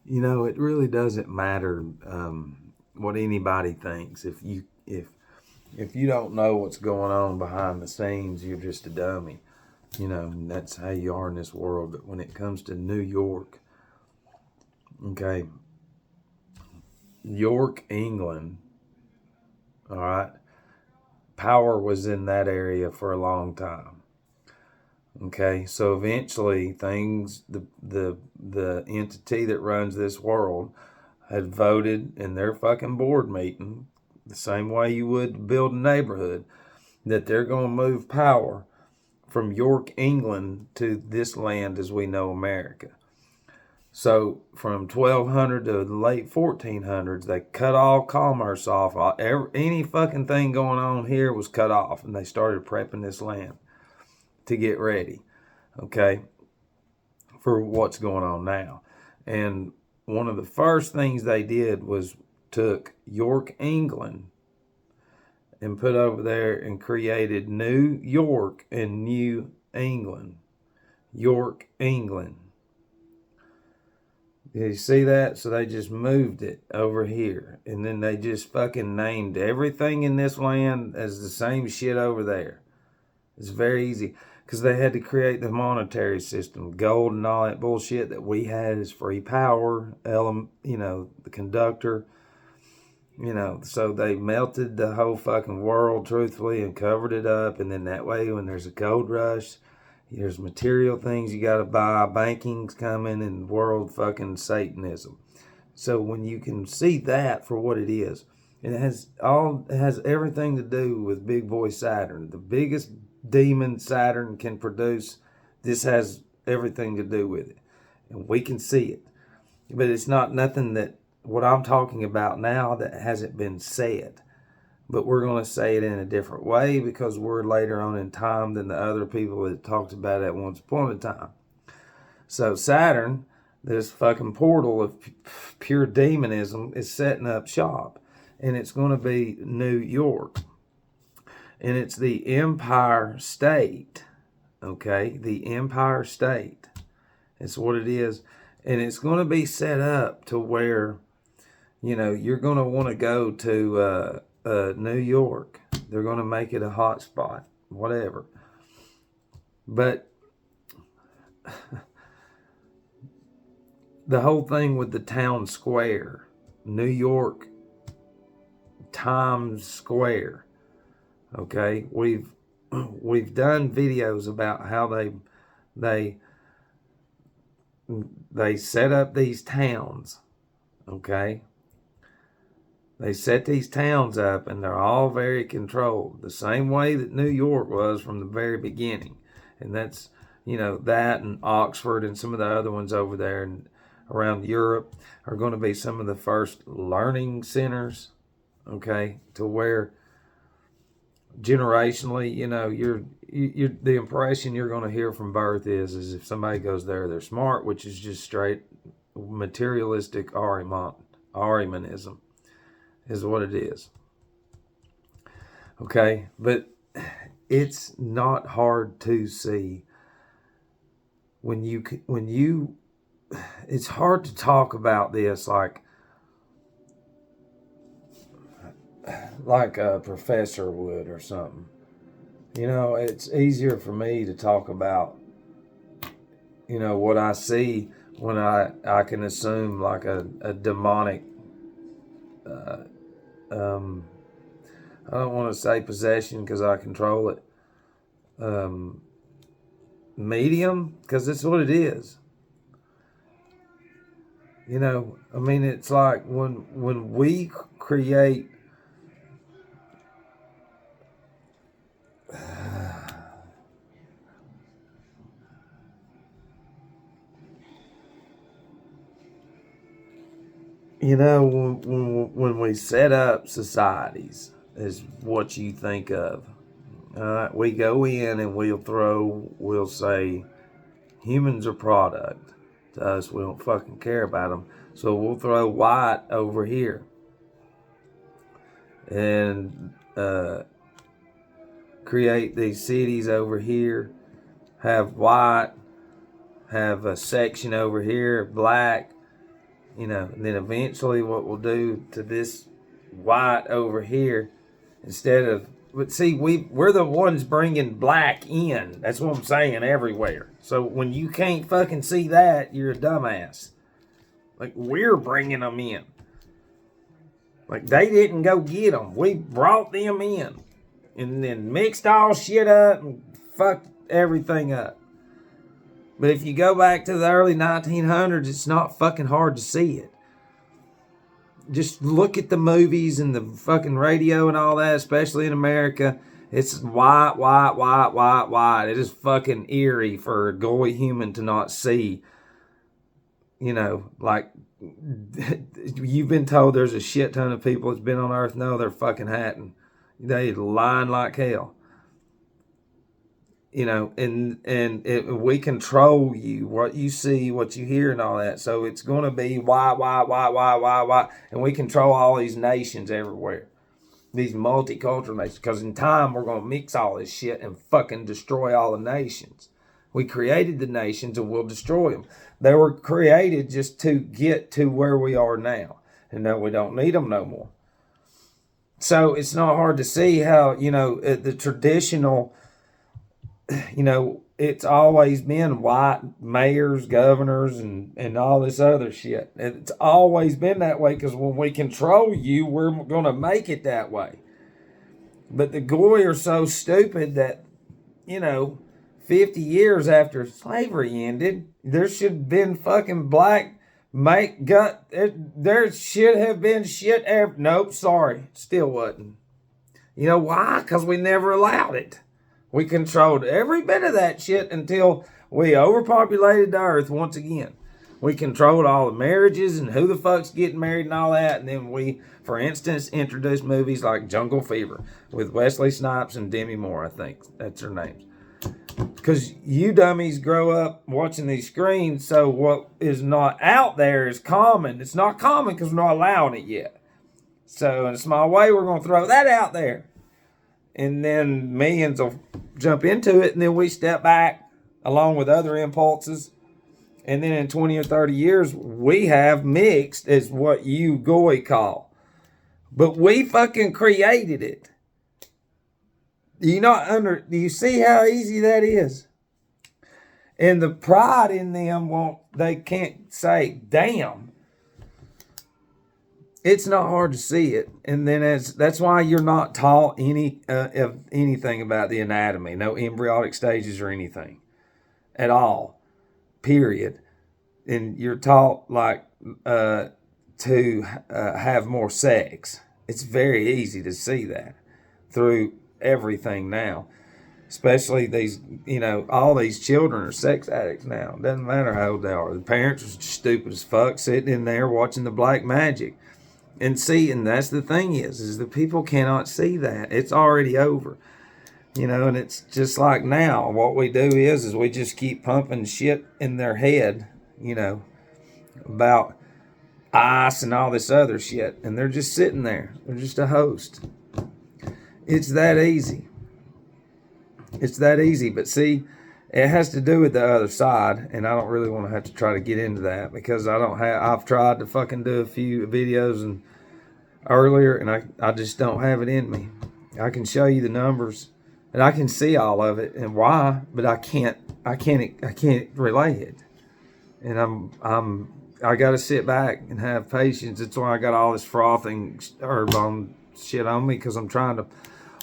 You know, it really doesn't matter what anybody thinks. If you don't know what's going on behind the scenes, you're just a dummy. You know, and that's how you are in this world. But when it comes to New York, okay, York, England, all right, power was in that area for a long time. Okay, so eventually things, the entity that runs this world had voted in their fucking board meeting, the same way you would build a neighborhood, that they're going to move power from York, England to this land as we know America. So from 1200 to the late 1400s, they cut all commerce off. Any fucking thing going on here was cut off, and they started prepping this land to get ready, okay, for what's going on now. And one of the first things they did was took York, England, and put over there and created New York and New England. York, England. Did you see that? So they just moved it over here. And then they just fucking named everything in this land as the same shit over there. It's very easy. Because they had to create the monetary system. Gold and all that bullshit that we had is free power. The conductor. So they melted the whole fucking world, truthfully, and covered it up. And then that way, when there's a gold rush, there's material things you got to buy. Banking's coming, and world fucking Satanism. So when you can see that for what it is, it has everything to do with Big Boy Saturn. The biggest demon Saturn can produce. This has everything to do with it, and we can see it. But it's not nothing that what I'm talking about now that hasn't been said. But we're going to say it in a different way because we're later on in time than the other people that talked about it at once upon a time. So Saturn, this fucking portal of pure demonism, is setting up shop. And it's going to be New York. And it's the Empire State. Okay? The Empire State. It's what it is. And it's going to be set up to where, you're going to want to go to New York. They're going to make it a hot spot, whatever. But the whole thing with the town square, New York, Times Square. Okay, we've done videos about how they set up these towns. Okay. They set these towns up, and they're all very controlled, the same way that New York was from the very beginning. And that's, that and Oxford and some of the other ones over there and around Europe are going to be some of the first learning centers, okay, to where generationally, you're the impression you're going to hear from birth is if somebody goes there, they're smart, which is just straight materialistic Arianism. Is what it is. Okay, but it's not hard to see when you it's hard to talk about this like a professor would or something. It's easier for me to talk about what I see when I can assume like a demonic I don't want to say possession because I control it. Medium, because it's what it is. It's like when we create when we set up societies is what you think of. We go in and we'll say humans are product. To us, we don't fucking care about them. So we'll throw white over here. And create these cities over here, have white, have a section over here, black, and then eventually what we'll do to this white over here, instead of, but see, we're the ones bringing black in. That's what I'm saying, everywhere. So when you can't fucking see that, you're a dumbass. Like, we're bringing them in. Like, they didn't go get them. We brought them in. And then mixed all shit up and fucked everything up. But if you go back to the early 1900s, it's not fucking hard to see it. Just look at the movies and the fucking radio and all that, especially in America. It's white, white, white, white, white. It is fucking eerie for a goy human to not see. Like, you've been told there's a shit ton of people that's been on Earth. No, they're fucking hatting. They lying like hell. We control you, what you see, what you hear, and all that. So it's going to be why, and we control all these nations everywhere, these multicultural nations. Because in time, we're going to mix all this shit and fucking destroy all the nations. We created the nations and we'll destroy them. They were created just to get to where we are now, and now we don't need them no more. So it's not hard to see how the traditional. It's always been white mayors, governors, and all this other shit. It's always been that way because when we control you, we're going to make it that way. But the Goy are so stupid that, 50 years after slavery ended, there should have been fucking black there should have been shit. Nope, sorry. Still wasn't. You know why? Because we never allowed it. We controlled every bit of that shit until we overpopulated the earth once again. We controlled all the marriages and who the fuck's getting married and all that. And then we, for instance, introduced movies like Jungle Fever with Wesley Snipes and Demi Moore, I think. That's their names. Because you dummies grow up watching these screens, so what is not out there is common. It's not common because we're not allowing it yet. So in a small way, we're going to throw that out there. And then millions will jump into it, and then we step back along with other impulses. And then in 20 or 30 years, we have mixed, is what you Goy call. But we fucking created it. Do you see how easy that is? And the pride in them they can't say, damn. It's not hard to see it. And then that's why you're not taught anything about the anatomy. No embryonic stages or anything at all. Period. And you're taught to have more sex. It's very easy to see that through everything now. Especially these, all these children are sex addicts now. Doesn't matter how old they are. The parents are stupid as fuck sitting in there watching the black magic. And that's the thing is the people cannot see that. It's already over. And it's just like now, what we do is we just keep pumping shit in their head, about ice and all this other shit. And they're just sitting there. They're just a host. It's that easy. It's that easy. But see, it has to do with the other side, and I don't really want to have to try to get into that because I've tried to fucking do a few videos earlier, and I just don't have it in me. I can show you the numbers, and I can see all of it and why, but I can't relay it. And I got to sit back and have patience. That's why I got all this frothing herb on shit on me, because I'm trying to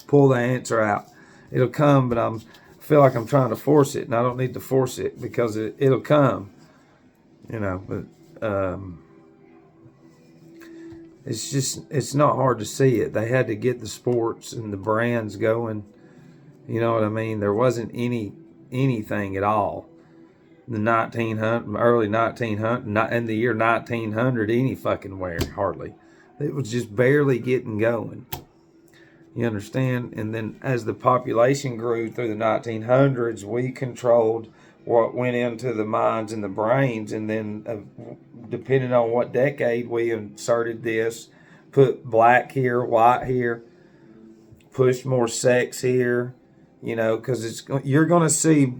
pull the answer out. It'll come, but I feel like I'm trying to force it, and I don't need to force it because it'll come, but it's not hard to see it. They had to get the sports and the brands going, you know what I mean? There wasn't anything at all. The early 1900, not in the year 1900, any fucking where, hardly. It was just barely getting going. You understand? And then as the population grew through the 1900s, we controlled what went into the minds and the brains. And then depending on what decade we inserted this, put black here, white here, push more sex here, because you're going to see,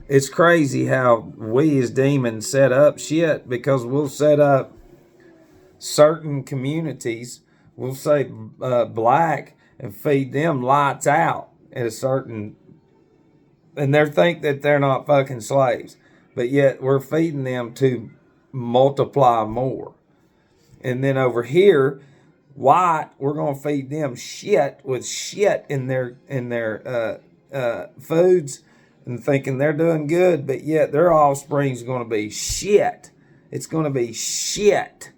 It's crazy how we as demons set up shit, because we'll set up certain communities, we'll say black, and feed them lights out at a certain, and they think that they're not fucking slaves, but yet we're feeding them to multiply more. And then over here, white, we're gonna feed them shit with shit in their foods, and thinking they're doing good, but yet their offspring's gonna be shit. It's gonna be shit.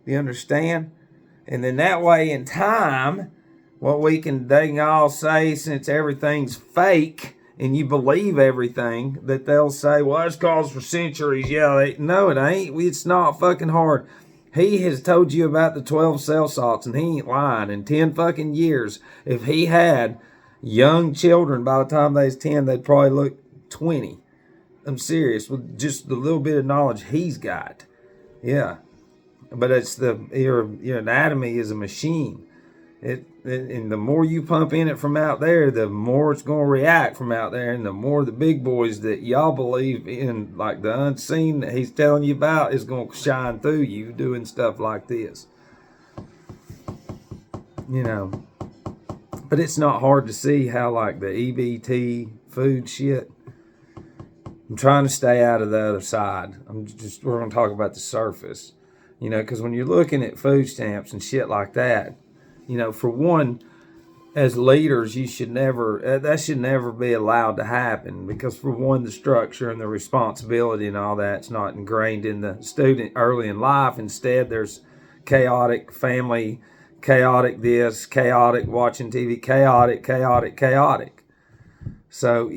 Do you understand? And then that way, in time, they can all say, since everything's fake and you believe everything, that they'll say, well, it's caused for centuries. Yeah, no, it ain't. It's not fucking hard. He has told you about the 12 cell salts, and he ain't lying. In 10 fucking years, if he had young children, by the time they was 10, they'd probably look 20. I'm serious, with just the little bit of knowledge he's got. Yeah. But it's your anatomy is a machine. And the more you pump in it from out there, the more it's going to react from out there, and the more the big boys that y'all believe in, like the unseen that he's telling you about, is going to shine through you doing stuff like this. But it's not hard to see how, like, the EBT food shit, I'm trying to stay out of the other side. We're going to talk about the surface. Because when you're looking at food stamps and shit like that, for one, as leaders, that should never be allowed to happen, because for one, the structure and the responsibility and all that's not ingrained in the student early in life. Instead, there's chaotic family, chaotic this, chaotic watching TV, chaotic. So,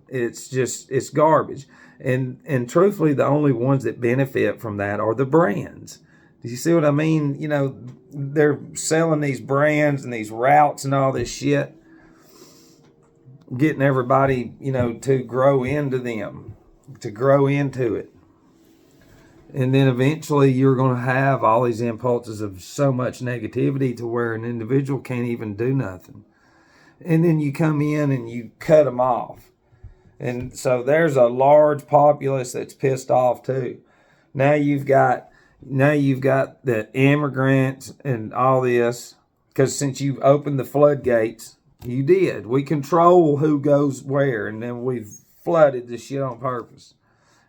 it's garbage. And truthfully, the only ones that benefit from that are the brands. Do you see what I mean? They're selling these brands and these routes and all this shit, getting everybody, to grow into them, to grow into it. And then eventually you're going to have all these impulses of so much negativity to where an individual can't even do nothing. And then you come in and you cut them off. And so there's a large populace that's pissed off too. Now you've got the immigrants and all this, because since you've opened the floodgates, you did. We control who goes where, and then we've flooded this shit on purpose.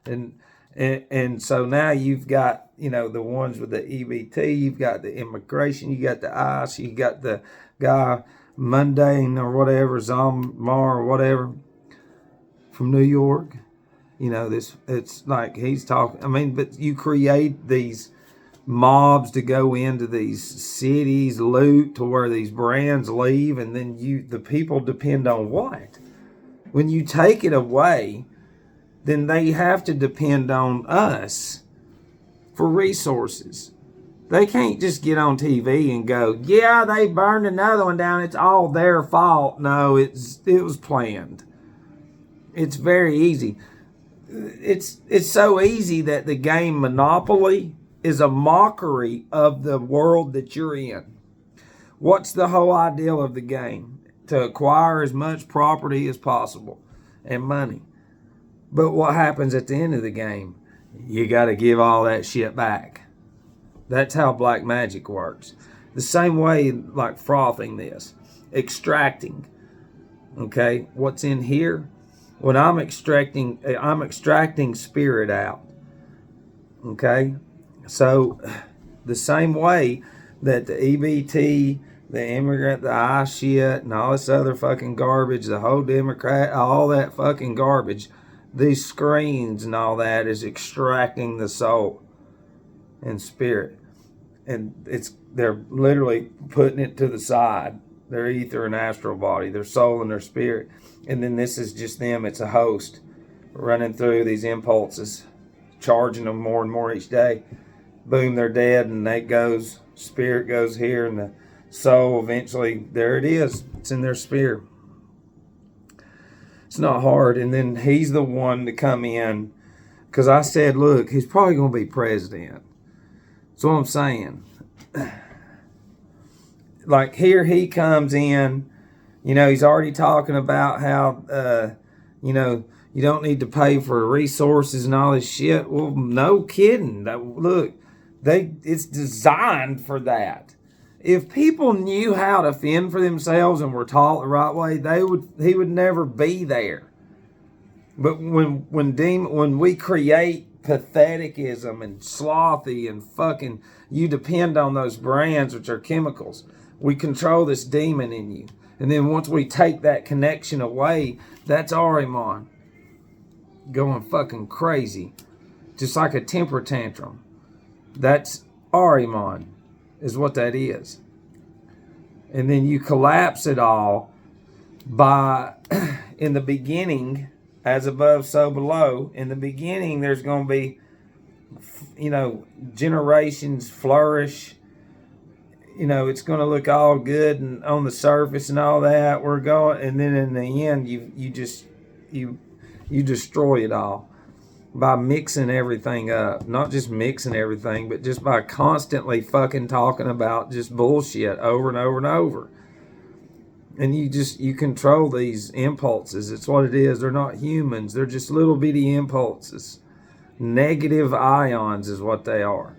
And so now you've got, the ones with the EBT, you've got the immigration, you got the ICE, you got the guy Mundane or whatever, Zomar or whatever, from New York. It's like he's talking, but you create these mobs to go into these cities, loot to where these brands leave, and then the people depend on what? When you take it away, then they have to depend on us for resources. They can't just get on TV and go, yeah, they burned another one down, it's all their fault. No, it was planned. It's very easy. It's so easy that the game Monopoly is a mockery of the world that you're in. What's the whole ideal of the game? To acquire as much property as possible and money. But what happens at the end of the game? You got to give all that shit back. That's how black magic works. The same way, like frothing this, extracting. Okay, what's in here? When I'm extracting spirit out. Okay, so the same way that the EBT, the immigrant, the I shit, and all this other fucking garbage, the whole Democrat, all that fucking garbage, these screens and all that is extracting the soul and spirit. And they're literally putting it to the side. Their ether and astral body, their soul and their spirit. And then this is just them. It's a host running through these impulses, charging them more and more each day. Boom, they're dead, and that goes, spirit goes here, and the soul eventually, there it is. It's in their spirit. It's not hard. And then he's the one to come in, because I said, look, he's probably going to be president. That's what I'm saying. Like here he comes in, he's already talking about how, You don't need to pay for resources and all this shit. Well, no kidding. Look, it's designed for that. If people knew how to fend for themselves and were taught the right way, he would never be there. But when we create patheticism and slothy and fucking, you depend on those brands, which are chemicals. We control this demon in you. And then once we take that connection away, that's Ahriman going fucking crazy. Just like a temper tantrum. That's Ahriman, is what that is. And then you collapse it all by, in the beginning, as above, so below. In the beginning, there's going to be, generations flourish. It's going to look all good and on the surface and all that. We're going, and then in the end, you destroy it all by mixing everything up. Not just mixing everything, but just by constantly fucking talking about just bullshit over and over and over. And you control these impulses. It's what it is. They're not humans. They're just little bitty impulses. Negative ions is what they are.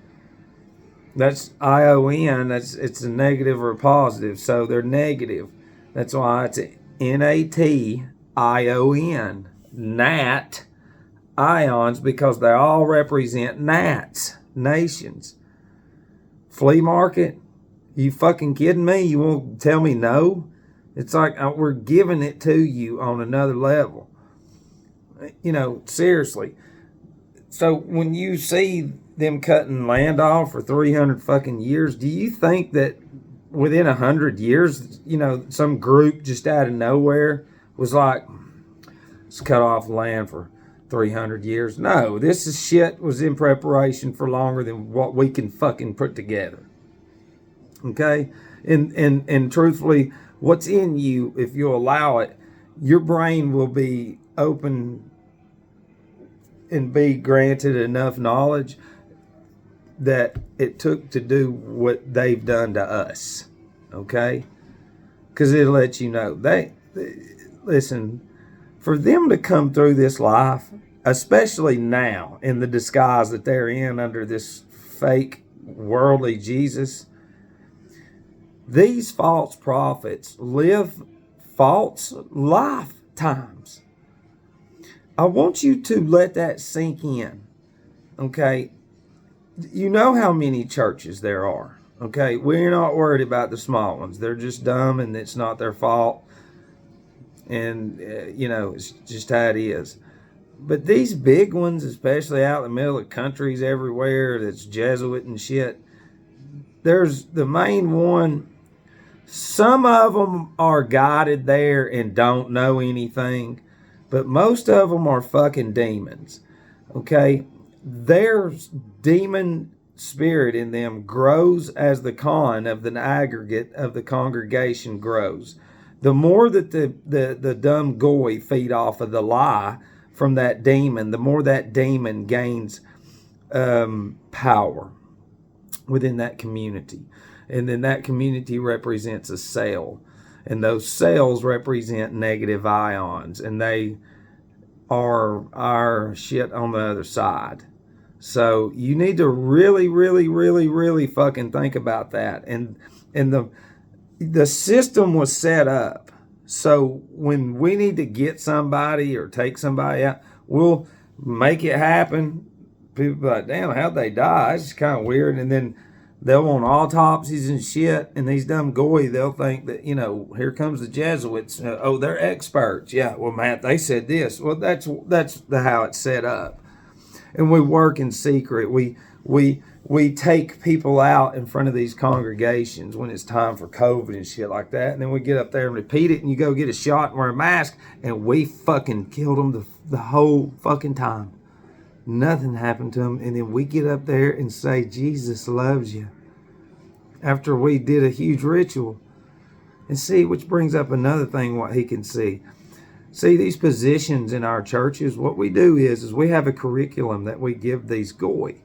That's ION. It's a negative or a positive. So they're negative. That's why it's NATION. Nat ions, because they all represent nats, nations. Flea market? You fucking kidding me? You won't tell me no? It's like we're giving it to you on another level. Seriously. So when you see them cutting land off for 300 fucking years, do you think that within 100 years, some group just out of nowhere was like, let's cut off land for 300 years? No, this shit was in preparation for longer than what we can fucking put together. Okay? And truthfully, what's in you, if you allow it, your brain will be open and be granted enough knowledge that it took to do what they've done to us. Okay? Because it'll let you know. They listen, for them to come through this life, especially now in the disguise that they're in under this fake worldly Jesus, these false prophets live false lifetimes. I want you to let that sink in. Okay? You know how many churches there are. Okay? We're not worried about the small ones. They're just dumb and it's not their fault. And, it's just how it is. But these big ones, especially out in the middle of countries everywhere that's Jesuit and shit, there's the main one. Some of them are guided there and don't know anything, but most of them are fucking demons. Okay? Their demon spirit in them grows as the con of the aggregate of the congregation grows. The more that the dumb goy feed off of the lie from that demon, the more that demon gains power within that community. And then that community represents a cell. And those cells represent negative ions. And they are our shit on the other side. So you need to really, really, really, really fucking think about that. And the system was set up. So when we need to get somebody or take somebody out, we'll make it happen. People be like, damn, how'd they die? It's kind of weird. And then they'll want autopsies and shit. And these dumb goy, they'll think that, here comes the Jesuits. They're experts. Yeah, well, Matt, they said this. Well, that's how it's set up. And we work in secret. We take people out in front of these congregations when it's time for COVID and shit like that. And then we get up there and repeat it, and you go get a shot and wear a mask, and we fucking killed them the whole fucking time. Nothing happened to them. And then we get up there and say, Jesus loves you. After we did a huge ritual. And see, which brings up another thing, what he can see. See, these positions in our churches, what we do is we have a curriculum that we give these goy.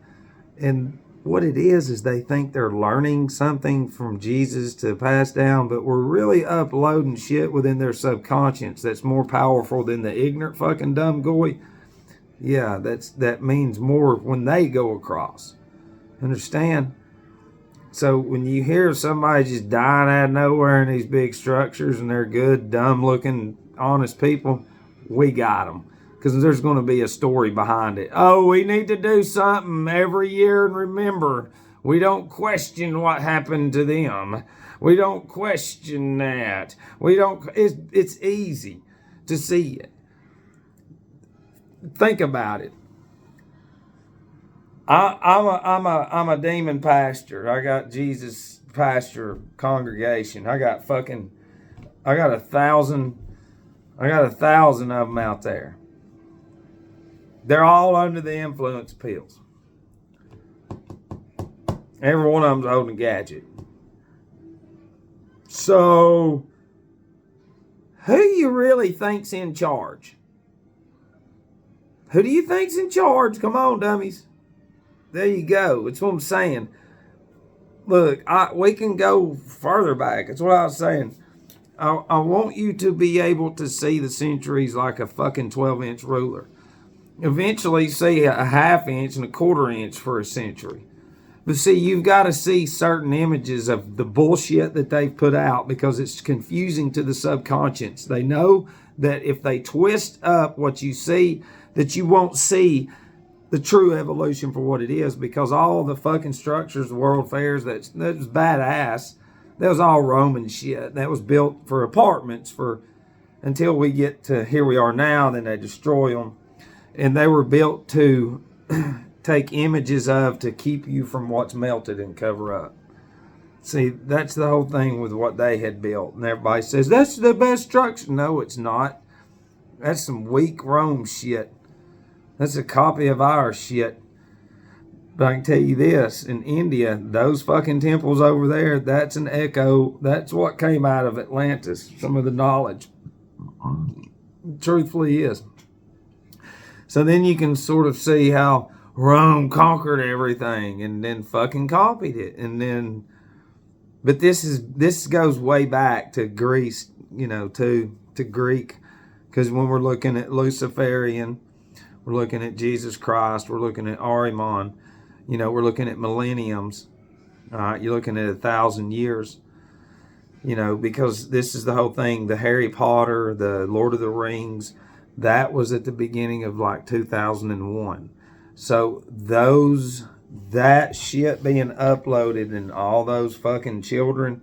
And what it is they think they're learning something from Jesus to pass down, but we're really uploading shit within their subconscious that's more powerful than the ignorant fucking dumb goy. Yeah, that means more when they go across. Understand? So when you hear somebody just dying out of nowhere in these big structures and they're good, dumb-looking, honest people, we got them. Because there's going to be a story behind it. Oh, we need to do something every year and remember, we don't question what happened to them. We don't question that. It's easy to see it. Think about it. I'm a demon pastor. I got Jesus pastor congregation. I got 1,000 of them out there. They're all under the influence of pills. Every one of them's holding a gadget. So, who you really think's in charge? Who do you think's in charge? Come on, dummies. There you go. That's what I'm saying. Look, we can go further back. That's what I was saying. I want you to be able to see the centuries like a fucking 12-inch ruler. Eventually see a ½ inch and a quarter inch for a century. But see, you've got to see certain images of the bullshit that they've put out because it's confusing to the subconscious. They know that if they twist up what you see, that you won't see the true evolution for what it is, because all the fucking structures, the world fairs, that was badass. That was all Roman shit. That was built for apartments until we get to here we are now, then they destroy them. And they were built to take images of to keep you from what's melted and cover up. See, that's the whole thing with what they had built. And everybody says, that's the best structure. No, it's not. That's some weak Rome shit. That's a copy of our shit. But I can tell you this, in India, those fucking temples over there, that's an echo. That's what came out of Atlantis. Some of the knowledge. Truthfully is. So then you can sort of see how Rome conquered everything and then fucking copied it. And then, but this goes way back to Greece, to Greek. Because when we're looking at Luciferian, we're looking at Jesus Christ, we're looking at Ahriman, we're looking at millenniums. All right, you're looking at 1,000 years. Because this is the whole thing, the Harry Potter, the Lord of the Rings, that was at the beginning of like 2001. So that shit being uploaded and all those fucking children,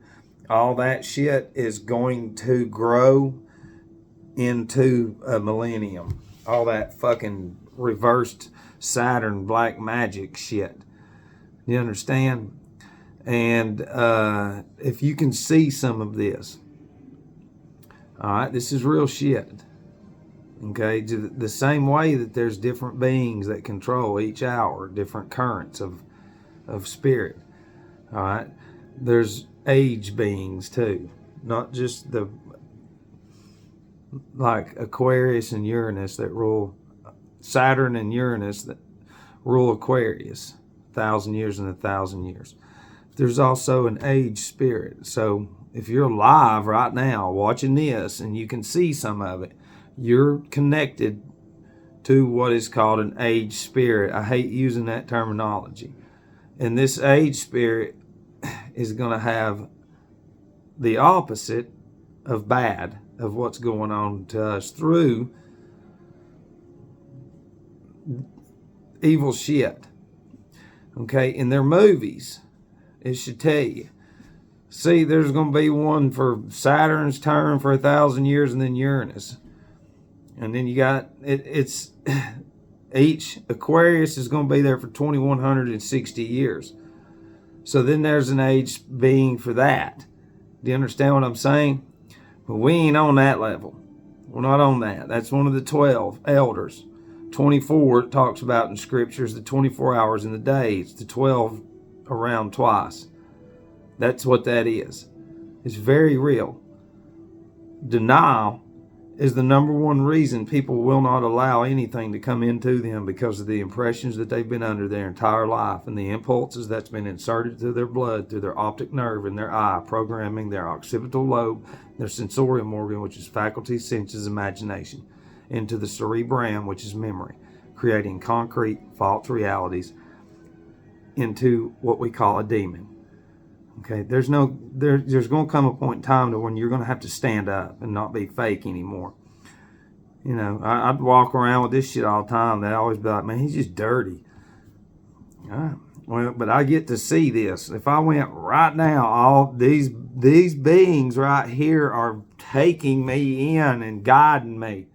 all that shit is going to grow into a millennium. All that fucking reversed Saturn black magic shit. You understand? And if you can see some of this, all right, this is real shit. Okay, the same way that there's different beings that control each hour, different currents of spirit. All right, there's age beings too, not just like Aquarius and Uranus that rule, Saturn and Uranus that rule Aquarius, 1,000 years and 1,000 years. There's also an age spirit. So if you're alive right now watching this and you can see some of it, you're connected to what is called an age spirit. I hate using that terminology. And this age spirit is going to have the opposite of bad, of what's going on to us through evil shit. Okay, in their movies, it should tell you. See, there's going to be one for Saturn's turn for 1,000 years and then Uranus. And then you got, it's each Aquarius is going to be there for 2,160 years. So then there's an age being for that. Do you understand what I'm saying? But we ain't on that level. We're not on that. That's one of the 12 elders. 24 it talks about in scriptures, the 24 hours in the day. It's the 12 around twice. That's what that is. It's very real. Denial is the number one reason people will not allow anything to come into them, because of the impressions that they've been under their entire life and the impulses that's been inserted through their blood, through their optic nerve in their eye, programming their occipital lobe, their sensorium organ, which is faculty, senses, imagination, into the cerebrum, which is memory, creating concrete false realities into what we call a demon. Okay, there's going to come a point in time to when you're going to have to stand up and not be fake anymore. You know, I'd walk around with this shit all the time. They'd always be like, man, he's just dirty. Well, but I get to see this. If I went right now, all these beings right here are taking me in and guiding me.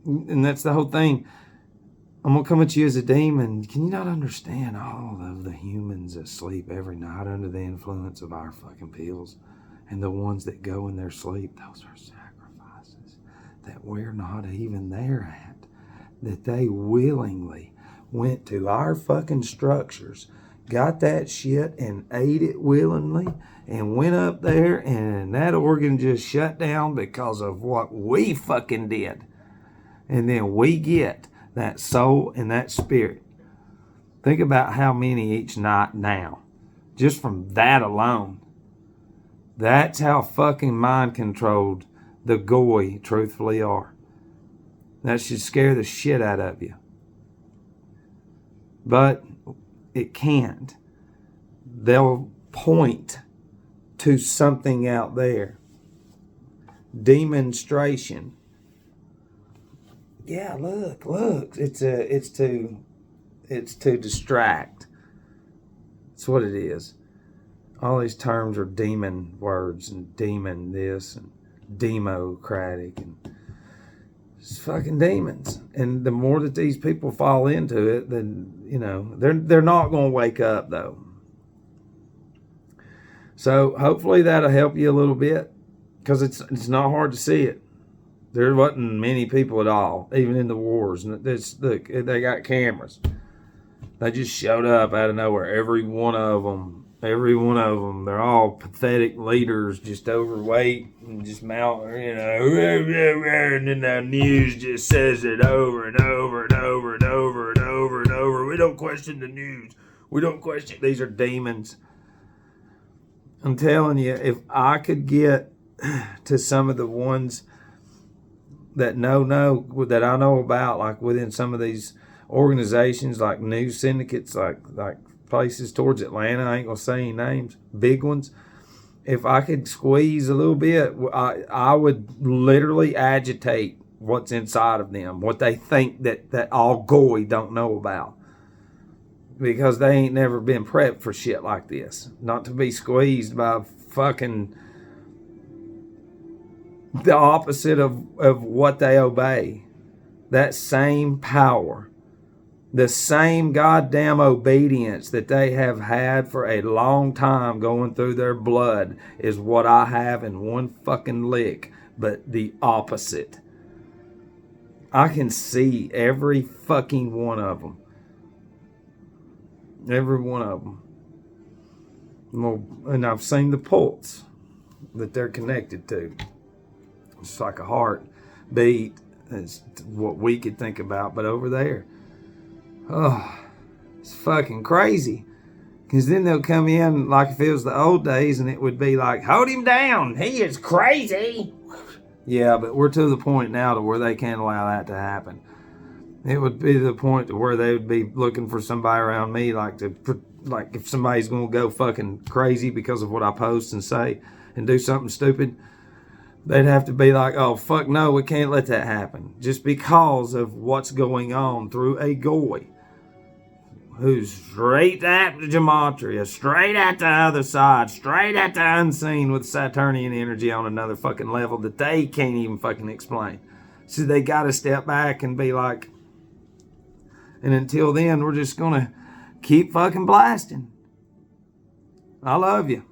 And that's the whole thing. I'm going to come at you as a demon. Can you not understand all of the humans that sleep every night under the influence of our fucking pills? And the ones that go in their sleep, those are sacrifices that we're not even there at. That they willingly went to our fucking structures, got that shit and ate it willingly, and went up there and that organ just shut down because of what we fucking did. And then we get that soul and that spirit. Think about how many each night now. Just from that alone. That's how fucking mind controlled the goy truthfully are. That should scare the shit out of you. But it can't. They'll point to something out there. Demonstration. Yeah, look. It's to distract. That's what it is. All these terms are demon words, and demon this and democratic, and it's fucking demons. And the more that these people fall into it, then they're not going to wake up though. So hopefully that'll help you a little bit, because it's not hard to see it. There wasn't many people at all, even in the wars. And look, they got cameras. They just showed up out of nowhere. Every one of them. They're all pathetic leaders, just overweight and just and then the news just says it over and over and over and over and over and over. We don't question the news. We don't question. These are demons. I'm telling you, if I could get to some of the ones that that I know about, like within some of these organizations, like news syndicates, like places towards Atlanta, I ain't gonna say any names, big ones. If I could squeeze a little bit, I would literally agitate what's inside of them, what they think that all goy don't know about, because they ain't never been prepped for shit like this. Not to be squeezed by fucking the opposite of what they obey. That same power, the same goddamn obedience that they have had for a long time going through their blood is what I have in one fucking lick, but the opposite. I can see every fucking one of them. Every one of them. And I've seen the pulse that they're connected to. It's like a heartbeat. It's what we could think about, but over there, oh, it's fucking crazy. Because then they'll come in like if it was the old days, and it would be like, hold him down, he is crazy. Yeah, but we're to the point now to where they can't allow that to happen. It would be the point to where they would be looking for somebody around me, like if somebody's going to go fucking crazy because of what I post and say and do something stupid, they'd have to be like, oh, fuck no, we can't let that happen. Just because of what's going on through a goy who's straight at the gematria, straight at the other side, straight at the unseen with Saturnian energy on another fucking level that they can't even fucking explain. So they got to step back and be like, and until then, we're just going to keep fucking blasting. I love you.